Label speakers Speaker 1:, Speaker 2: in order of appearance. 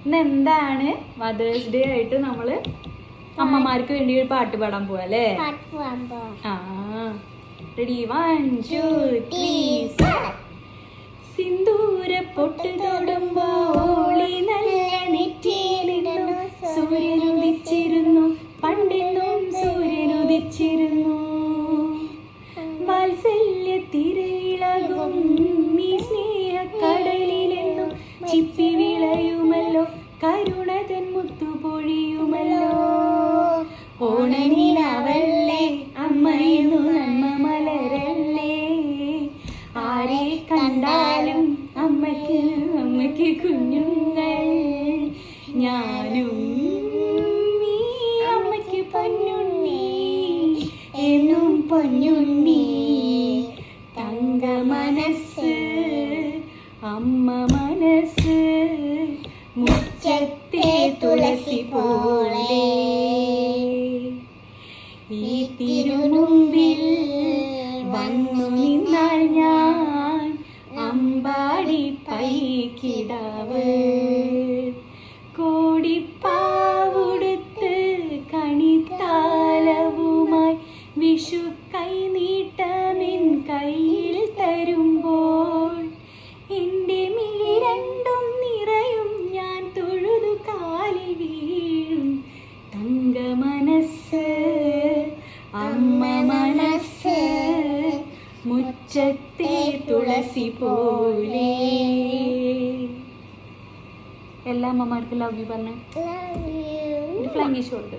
Speaker 1: ഇന്ന് എന്താണ് mothers day ആയിട്ട് നമ്മള് അമ്മമാർക്ക് വേണ്ടി ഒരു പാട്ട് പാടാൻ പോവാ അല്ലേ? ആ റെഡി 1 2 3 സിന്ദൂര പൊട്ട് തൊടുമ്പോൾ നല്ല നെറ്റിയിലിരുന്നു സൂര്യനുദിച്ചിരുന്നു, പണ്ടെന്നും സൂര്യനുദിച്ചിരുന്നു. വാത്സല്യ തിരയിളകും നീ സ്നേഹക്കടലിലെന്നും ചിപ്പി വിളയുമല്ലോ, കരുണതൻ മുത്തുപൊഴിയുമല്ലോ. ഓണനിലാവല്ലേ അമ്മയെന്നു നന്മ മലരല്ലേ, ആരെ കണ്ടാലും അമ്മയ്ക്ക് കുഞ്ഞുങ്ങൾ. ഞാനും നീ അമ്മയ്ക്ക് പൊന്നുണ്ണി, എന്നും പൊന്നുണ്ണി. തങ്ക മനസ്സ് അമ്മ മനസ്സ്, മുറ്റത്തെ തുളസി പോലെ. ഈ തിരുമുമ്പിൽ വന്നു നിന്നാൽ ഞാൻ അമ്പാടി പൈക്കിടാവ്. കോടിപ്പാവുടുത്ത് കണിത്താലവുമായി വിഷു കൈനീട്ടമെൻ കയ്യിൽ തരുമ്പോൾ എൻ്റെ മിഴി രണ്ടും നിറയും, ഞാൻ തൊഴുതു കാലിൽ വീഴും. തങ്ക മനസ്സ് അമ്മ മനസ്സ്, മുറ്റത്തെ തുളസി പോലെ. എല്ലാ അമ്മമാർക്കും ലവ് യു പറഞ്ഞ ഫ്ലൈങ് കൊടുത്ത്